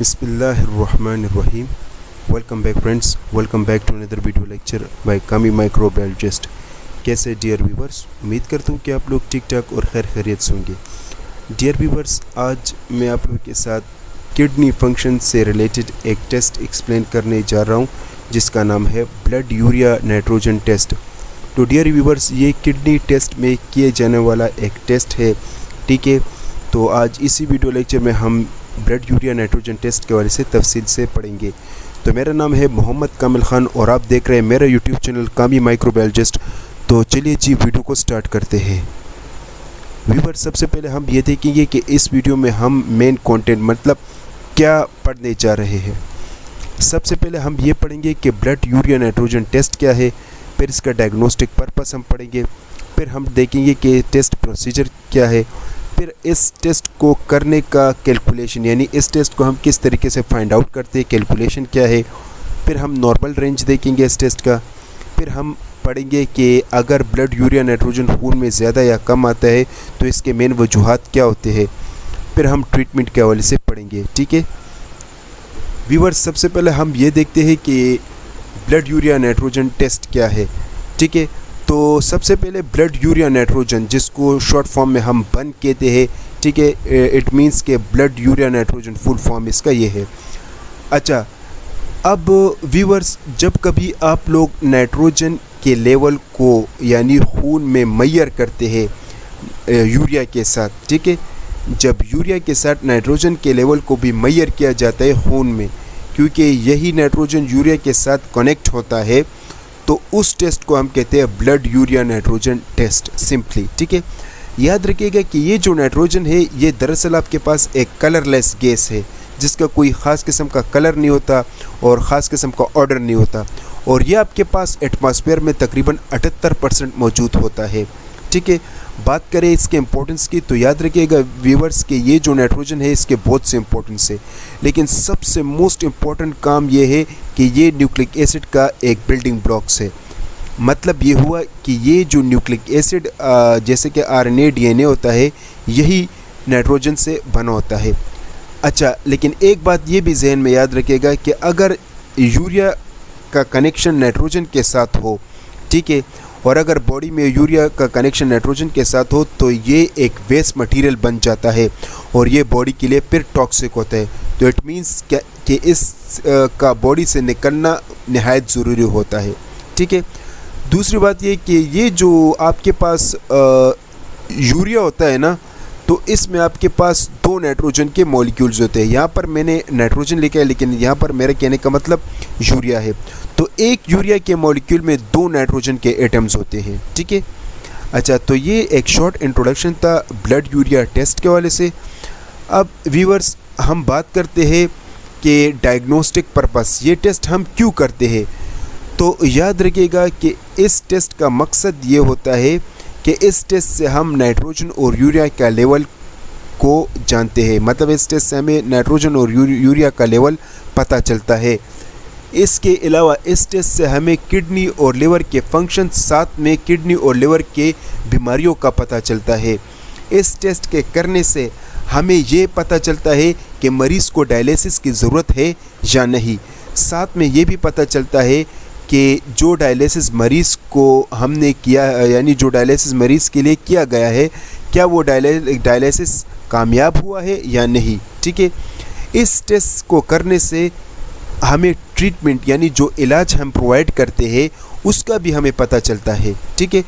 Bismillahirrahmanirrahim. Welcome back friends. Welcome back to another video lecture by Kami Microbiologist. कैसे dear viewers, उम्मीद करता हूँ कि आप लोग ठीक ठाक और खैर खैरियत से होंगे। डियर व्यूवर्स, आज मैं आप लोगों के साथ किडनी फंक्शन से रिलेटेड एक टेस्ट एक्सप्लेन करने जा रहा हूँ जिसका नाम है ब्लड यूरिया नाइट्रोजन टेस्ट। तो डियर व्यूवर्स, ये किडनी टेस्ट में किए जाने वाला एक टेस्ट है, ठीक है। तो आज इसी वीडियो लेक्चर में हम ब्लड यूरिया नाइट्रोजन टेस्ट के बारे से तफसील से पढ़ेंगे। तो मेरा नाम है मोहम्मद कामिल खान और आप देख रहे हैं मेरा यूट्यूब चैनल कामी माइक्रोबायोलॉजिस्ट। तो चलिए जी वीडियो को स्टार्ट करते हैं। व्यूअर्स, सबसे पहले हम ये देखेंगे कि इस वीडियो में हम मेन कंटेंट मतलब क्या पढ़ने जा रहे हैं। सबसे पहले हम ये पढ़ेंगे कि ब्लड यूरिया नाइट्रोजन टेस्ट क्या है, फिर इसका डायग्नोस्टिक पर्पस हम पढ़ेंगे, फिर हम देखेंगे कि टेस्ट प्रोसीजर क्या है, फिर इस टेस्ट को करने का कैलकुलेशन यानी इस टेस्ट को हम किस तरीके से फाइंड आउट करते हैं, कैलकुलेशन क्या है, फिर हम नॉर्मल रेंज देखेंगे इस टेस्ट का, फिर हम पढ़ेंगे कि अगर ब्लड यूरिया नाइट्रोजन खून में ज़्यादा या कम आता है तो इसके मेन वजूहात क्या होते हैं, फिर हम ट्रीटमेंट के हवाले से पढ़ेंगे, ठीक है। व्यूअर्स, सबसे पहले हम ये देखते हैं कि ब्लड यूरिया नाइट्रोजन टेस्ट क्या है, ठीक है। तो सबसे पहले ब्लड यूरिया नाइट्रोजन, जिसको शॉर्ट फॉर्म में हम बन कहते हैं, ठीक है, इट मींस के blood urea nitrogen full form इसका ये है। अच्छा, अब व्यूअर्स, जब कभी आप लोग नाइट्रोजन के लेवल को यानी खून में मैयर करते हैं यूरिया के साथ, ठीक है, जब यूरिया के साथ नाइट्रोजन के लेवल को भी मैयर किया जाता है खून में, क्योंकि यही नाइट्रोजन यूरिया के साथ कनेक्ट होता है, तो उस टेस्ट को हम कहते हैं blood urea nitrogen test simply, ठीक है। याद रखिएगा कि ये जो नाइट्रोजन है ये दरअसल आपके पास एक कलरलेस गैस है जिसका कोई ख़ास किस्म का कलर नहीं होता और ख़ास किस्म का ऑर्डर नहीं होता, और ये आपके पास एटमॉस्फेयर में तकरीबन 78% मौजूद होता है, ठीक है। बात करें इसके इम्पोर्टेंस की, तो याद रखिएगा व्यूअर्स कि ये जो नाइट्रोजन है इसके बहुत से इम्पोर्टेंस है, लेकिन सबसे मोस्ट इम्पॉर्टेंट काम ये है कि ये न्यूक्लिक एसिड का एक बिल्डिंग ब्लॉक्स है। मतलब ये हुआ कि ये जो न्यूक्लिक एसिड जैसे कि RNA DNA होता है, यही नाइट्रोजन से बना होता है। अच्छा, लेकिन एक बात ये भी जहन में याद रखिएगा कि अगर यूरिया का कनेक्शन नाइट्रोजन के साथ हो, ठीक है, और अगर बॉडी में यूरिया का कनेक्शन नाइट्रोजन के साथ हो तो ये एक वेस्ट मटेरियल बन जाता है और ये बॉडी के लिए फिर टॉक्सिक होता है। तो इट मीन्स कि इस का बॉडी से निकलना नहायत ज़रूरी होता है, ठीक है। दूसरी बात ये कि ये जो आपके पास यूरिया होता है ना, तो इसमें आपके पास 2 नाइट्रोजन के मॉलिक्यूल्स होते हैं। यहाँ पर मैंने नाइट्रोजन लिखा है लेकिन यहाँ पर मेरे कहने का मतलब यूरिया है। तो एक यूरिया के मॉलिक्यूल में 2 नाइट्रोजन के एटम्स होते हैं, ठीक है। अच्छा, तो ये एक शॉर्ट इंट्रोडक्शन था ब्लड यूरिया टेस्ट के वाले से। अब व्यूअर्स, हम बात करते हैं कि डायग्नोस्टिक पर्पस ये टेस्ट हम क्यों करते हैं। तो याद रखिएगा कि इस टेस्ट का मकसद ये होता है कि इस टेस्ट से हम नाइट्रोजन और यूरिया का लेवल को जानते हैं। मतलब इस टेस्ट से हमें नाइट्रोजन और यूरिया का लेवल पता चलता है। इसके अलावा इस टेस्ट से हमें किडनी और लिवर के फंक्शन, साथ में किडनी और लिवर के बीमारियों का पता चलता है। इस टेस्ट के करने से हमें ये पता चलता है कि मरीज़ को डायलिसिस की ज़रूरत है या नहीं। साथ में ये भी पता चलता है कि जो डायलिसिस मरीज़ को हमने किया यानी जो डायलिसिस मरीज़ के लिए किया गया है, क्या वो डायलिसिस कामयाब हुआ है या नहीं, ठीक है। इस टेस्ट को करने से हमें ट्रीटमेंट यानी जो इलाज हम प्रोवाइड करते हैं उसका भी हमें पता चलता है, ठीक है।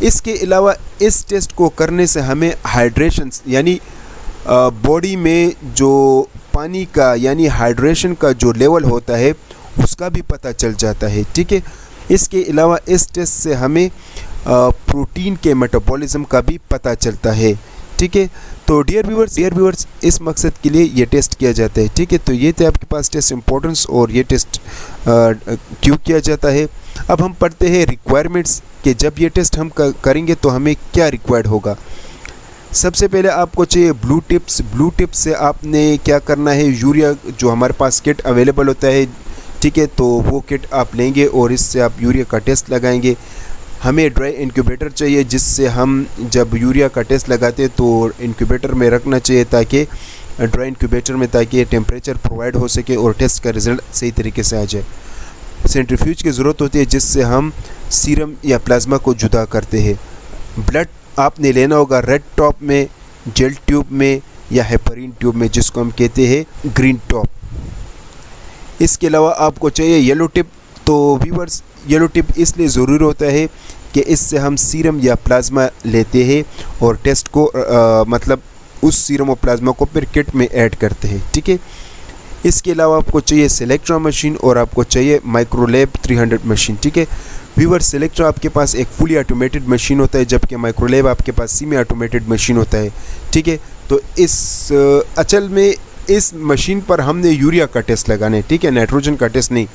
इसके अलावा इस टेस्ट को करने से हमें हाइड्रेशन यानी बॉडी में जो पानी का यानी हाइड्रेशन का जो लेवल होता है उसका भी पता चल जाता है, ठीक है। इसके अलावा इस टेस्ट से हमें प्रोटीन के मेटाबॉलिज्म का भी पता चलता है, ठीक है। तो डियर व्यूअर्स, इस मकसद के लिए ये टेस्ट किया जाता है, ठीक है। तो ये थे आपके पास टेस्ट इंपॉर्टेंस और ये टेस्ट क्यों किया जाता है। अब हम पढ़ते हैं रिक्वायरमेंट्स कि जब ये टेस्ट हम करेंगे तो हमें क्या रिक्वायर्ड होगा। सबसे पहले आपको चाहिए ब्लू टिप्स। ब्लू टिप्स से आपने क्या करना है, यूरिया जो हमारे पास किट अवेलेबल होता है, ठीक है, तो वो किट आप लेंगे और इससे आप यूरिया का टेस्ट लगाएंगे। हमें ड्राई इंक्यूबेटर चाहिए जिससे हम जब यूरिया का टेस्ट लगाते हैं तो इंक्यूबेटर में रखना चाहिए ताकि ड्राई इंक्यूबेटर में, ताकि टेम्परेचर प्रोवाइड हो सके और टेस्ट का रिज़ल्ट सही तरीके से आ जाए। सेंट्रीफ्यूज की ज़रूरत होती है जिससे हम सीरम या प्लाज्मा को जुदा करते हैं। ब्लड आपने लेना होगा रेड टॉप में, जेल ट्यूब में या हेपरिन ट्यूब में, जिसको हम कहते हैं ग्रीन टॉप। इसके अलावा आपको चाहिए येलो टिप। तो व्यूअर्स, येलो टिप इसलिए ज़रूरी होता है कि इससे हम सीरम या प्लाज्मा लेते हैं और टेस्ट को मतलब उस सीरम और प्लाज्मा को फिर किट में ऐड करते हैं, ठीक है। इसके अलावा आपको चाहिए सेलेक्ट्रा मशीन और आपको चाहिए माइक्रोलैब 300 मशीन, ठीक है। व्यूअर्स, सेलेक्ट्रा आपके पास एक फुली ऑटोमेटेड मशीन होता है, जबकि माइक्रोलैब आपके पास सेमी ऑटोमेटेड मशीन होता है, ठीक है। तो इस असल में इस मशीन पर हमने यूरिया का टेस्ट लगाना है, ठीक है, नाइट्रोजन का टेस्ट नहीं।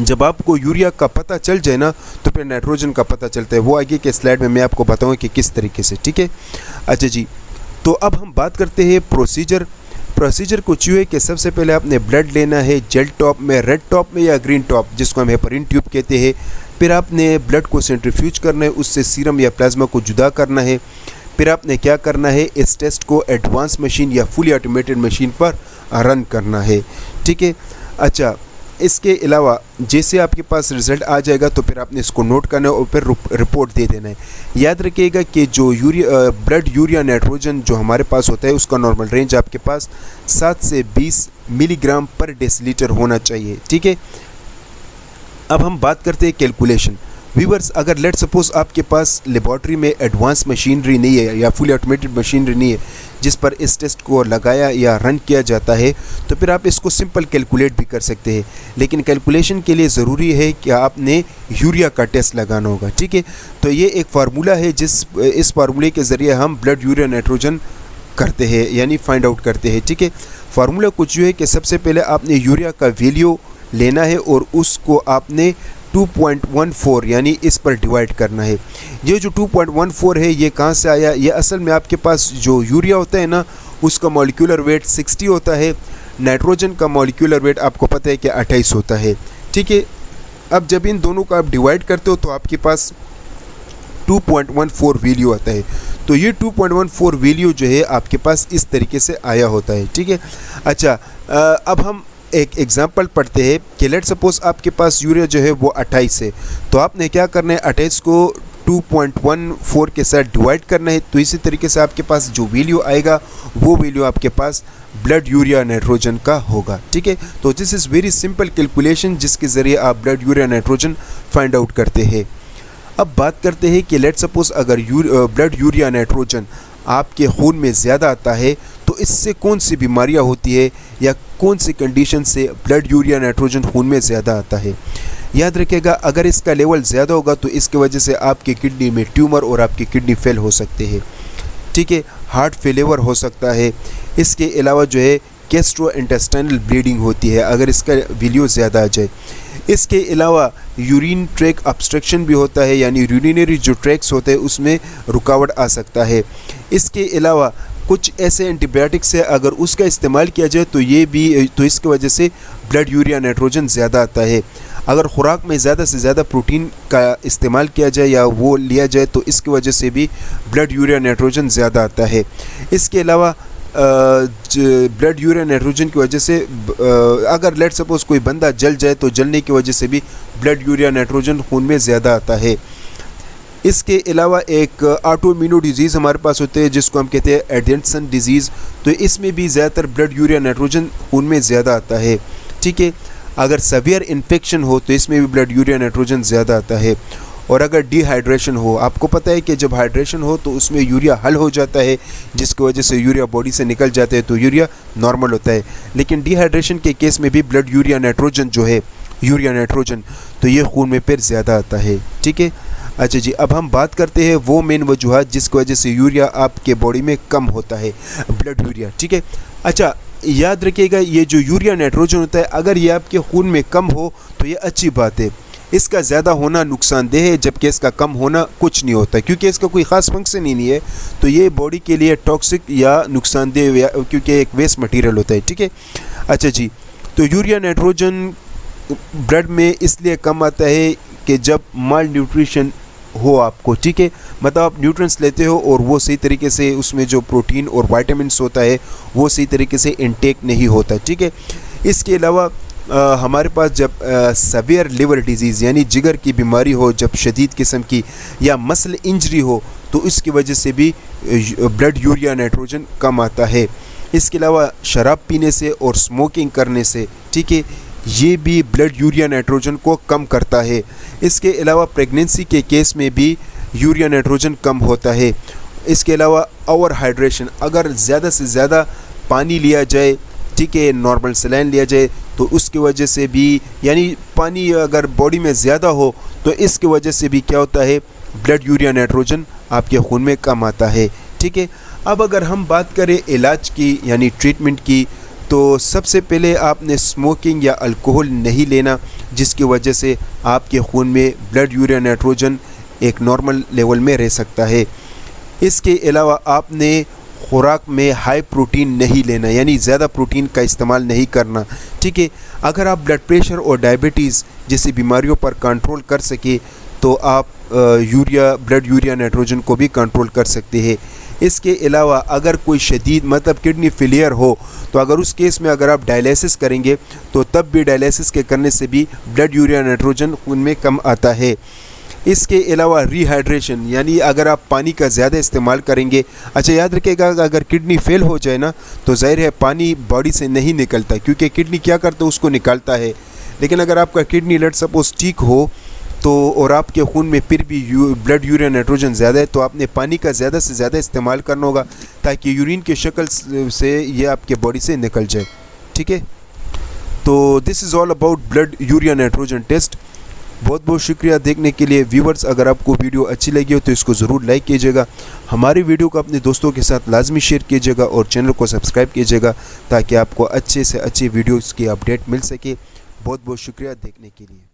जब आपको यूरिया का पता चल जाए ना, तो फिर नाइट्रोजन का पता चलता है। वो आगे के स्लाइड में मैं आपको बताऊँगा कि किस तरीके से, ठीक है। अच्छा जी, तो अब हम बात करते हैं प्रोसीजर कुछ यूँ है कि सबसे पहले आपने ब्लड लेना है जेल टॉप में, रेड टॉप में या ग्रीन टॉप, जिसको हम हेपरिन ट्यूब कहते हैं। फिर आपने ब्लड को सेंट्रीफ्यूज करना है, उससे सीरम या प्लाज्मा को जुदा करना है। फिर आपने क्या करना है, इस टेस्ट को एडवांस मशीन या फुली ऑटोमेटेड मशीन पर रन करना है, ठीक है। अच्छा, इसके अलावा जैसे आपके पास रिज़ल्ट आ जाएगा तो फिर आपने इसको नोट करना है और फिर रिपोर्ट दे देना है। याद रखिएगा कि जो ब्लड यूरिया नाइट्रोजन जो हमारे पास होता है, उसका नॉर्मल रेंज आपके पास 7 से 20 मिलीग्राम पर डेसीलीटर होना चाहिए, ठीक है। अब हम बात करते हैं कैलकुलेशन। व्यूअर्स, अगर लेट सपोज आपके पास लेबॉर्ट्री में एडवांस मशीनरी नहीं है या फुली ऑटोमेटेड मशीनरी नहीं है जिस पर इस टेस्ट को लगाया या रन किया जाता है, तो फिर आप इसको सिंपल कैलकुलेट भी कर सकते हैं। लेकिन कैलकुलेशन के लिए ज़रूरी है कि आपने यूरिया का टेस्ट लगाना होगा, ठीक है। तो ये एक फार्मूला है इस फार्मूले के ज़रिए हम ब्लड यूरिया नाइट्रोजन करते हैं, यानी फाइंड आउट करते हैं, ठीक है। फार्मूला कुछ यूँ है कि सबसे पहले आपने यूरिया का वैल्यू लेना है और उसको आपने 2.14 यानी इस पर डिवाइड करना है। ये जो 2.14 है ये कहाँ से आया? ये असल में आपके पास जो यूरिया होता है ना, उसका मॉलिक्यूलर वेट 60 होता है। नाइट्रोजन का मॉलिक्यूलर वेट आपको पता है कि 28 होता है, ठीक है। अब जब इन दोनों का आप डिवाइड करते हो तो आपके पास 2.14 वैल्यू आता है। तो ये 2.14 वैल्यू जो है आपके पास इस तरीके से आया होता है, ठीक है। अच्छा, अब हम एक एग्जांपल पढ़ते हैं कि लेट सपोज आपके पास यूरिया जो है वो 28 है, तो आपने क्या करना है, 28 को 2.14 के साथ डिवाइड करना है। तो इसी तरीके से आपके पास जो वैल्यू आएगा वो वैल्यू आपके पास ब्लड यूरिया नाइट्रोजन का होगा, ठीक है। तो this is very simple calculation जिसके ज़रिए आप blood urea nitrogen find out करते हैं। अब बात करते हैं कि लेट सपोज अगर ब्लड यूरिया नाइट्रोजन आपके खून में ज़्यादा आता है तो इससे कौन सी बीमारियां होती है या कौन सी कंडीशन से ब्लड यूरिया नाइट्रोजन खून में ज़्यादा आता है। याद रखिएगा, अगर इसका लेवल ज़्यादा होगा तो इसकी वजह से आपकी किडनी में ट्यूमर और आपकी किडनी फेल हो सकते हैं, ठीक है। हार्ट फेलियर हो सकता है। इसके अलावा जो है गैस्ट्रोइंटेस्टाइनल ब्लीडिंग होती है अगर इसका वैल्यू ज़्यादा आ जाए। इसके अलावा यूरिन ट्रैक ऑब्स्ट्रक्शन भी होता है, यानी यूरिनरी जो ट्रैक्स होते हैं उसमें रुकावट आ सकता है। इसके अलावा कुछ ऐसे एंटीबायोटिक्स है अगर उसका इस्तेमाल किया जाए तो इसकी वजह से ब्लड यूरिया नाइट्रोजन ज़्यादा आता है। अगर खुराक में ज़्यादा से ज़्यादा प्रोटीन का इस्तेमाल किया जाए या वो लिया जाए तो इसकी वजह से भी ब्लड यूरिया नाइट्रोजन ज़्यादा आता है। इसके अलावा ब्लड यूरिया नाइट्रोजन की वजह से अगर लेट सपोज कोई बंदा जल जाए तो जलने की वजह से भी ब्लड यूरिया नाइट्रोजन खून में ज़्यादा आता है। इसके अलावा एक ऑटोइम्यून डिजीज़ हमारे पास होते हैं जिसको हम कहते हैं एडेंसन डिजीज़, तो इसमें भी ज़्यादातर ब्लड यूरिया नाइट्रोजन खून में ज़्यादा आता है, ठीक है। अगर सवियर इन्फेक्शन हो तो इसमें भी ब्लड यूरिया नाइट्रोजन ज़्यादा आता है। और अगर डिहाइड्रेशन हो, आपको पता है कि जब हाइड्रेशन हो तो उसमें यूरिया हल हो जाता है जिसकी वजह से यूरिया बॉडी से निकल जाता है तो यूरिया नॉर्मल होता है। लेकिन डिहाइड्रेशन के केस में भी ब्लड यूरिया नाइट्रोजन जो है यूरिया नाइट्रोजन तो ये खून में फिर ज़्यादा आता है, ठीक है। अच्छा जी, अब हम बात करते हैं वो मेन वजूहत जिसकी वजह से यूरिया आपके बॉडी में कम होता है, ब्लड यूरिया, ठीक है। अच्छा, याद रखिएगा ये जो यूरिया नाइट्रोजन होता है अगर ये आपके खून में कम हो तो ये अच्छी बात है। इसका ज़्यादा होना नुकसानदेह है जबकि इसका कम होना कुछ नहीं होता क्योंकि इसका कोई ख़ास फंक्शन ही नहीं है। तो ये बॉडी के लिए टॉक्सिक या नुकसानदेह क्योंकि एक वेस्ट मटेरियल होता है, ठीक है। अच्छा जी, तो यूरिया नाइट्रोजन ब्लड में इसलिए कम आता है कि जब माल न्यूट्रिशन हो आपको, ठीक है, मतलब आप न्यूट्रिएंट्स लेते हो और वो सही तरीके से उसमें जो प्रोटीन और विटामिन्स होता है वो सही तरीके से इनटेक नहीं होता, ठीक है। इसके अलावा हमारे पास जब सवियर लिवर डिजीज़ यानी जिगर की बीमारी हो, जब शदीद किस्म की, या मसल इंजरी हो, तो इसकी वजह से भी ब्लड यूरिया नाइट्रोजन कम आता है। इसके अलावा शराब पीने से और स्मोकिंग करने से, ठीक है, ये भी ब्लड यूरिया नाइट्रोजन को कम करता है। इसके अलावा प्रेगनेंसी के केस में भी यूरिया नाइट्रोजन कम होता है। इसके अलावा ओवर हाइड्रेशन, अगर ज़्यादा से ज़्यादा पानी लिया जाए, ठीक है, नॉर्मल सलाइन लिया जाए, तो उसकी वजह से भी, यानी पानी अगर बॉडी में ज़्यादा हो तो इसकी वजह से भी क्या होता है, ब्लड यूरिया नाइट्रोजन आपके खून में कम आता है, ठीक है। अब अगर हम बात करें इलाज की यानी ट्रीटमेंट की, तो सबसे पहले आपने स्मोकिंग या अल्कोहल नहीं लेना, जिसकी वजह से आपके खून में ब्लड यूरिया नाइट्रोजन एक नॉर्मल लेवल में रह सकता है। इसके अलावा आपने खुराक में हाई प्रोटीन नहीं लेना, यानी ज़्यादा प्रोटीन का इस्तेमाल नहीं करना, ठीक है। अगर आप ब्लड प्रेशर और डायबिटीज़ जैसी बीमारियों पर कंट्रोल कर सके तो आप ब्लड यूरिया नाइट्रोजन को भी कंट्रोल कर सकते हैं। इसके अलावा अगर कोई शदीद मतलब किडनी फेलियर हो, तो अगर उस केस में अगर आप डायलिसिस करेंगे तो तब भी डायलिसिस के करने से भी ब्लड यूरिया नाइट्रोजन खून में कम आता है। इसके अलावा रिहाइड्रेशन, यानी अगर आप पानी का ज़्यादा इस्तेमाल करेंगे, अच्छा याद रखिएगा, अगर किडनी फेल हो जाए ना तो जाहिर है पानी बॉडी से नहीं निकलता, क्योंकि किडनी क्या करता है, उसको निकालता है। लेकिन अगर आपका किडनी लेट सपोज ठीक हो तो और आपके खून में फिर भी ब्लड यूरिया नाइट्रोजन ज़्यादा है, तो आपने पानी का ज़्यादा से ज़्यादा इस्तेमाल करना होगा ताकि यूरिन के शक्ल से ये आपके बॉडी से निकल जाए, ठीक है। तो this is all about blood urea nitrogen test. बहुत बहुत शुक्रिया देखने के लिए व्यूवर्स। अगर आपको वीडियो अच्छी लगी हो तो इसको ज़रूर लाइक कीजिएगा, हमारी वीडियो को अपने दोस्तों के साथ लाजमी शेयर कीजिएगा और चैनल को सब्सक्राइब कीजिएगा ताकि आपको अच्छे से अच्छी वीडियोज़ की अपडेट मिल सके। बहुत बहुत शुक्रिया देखने के लिए।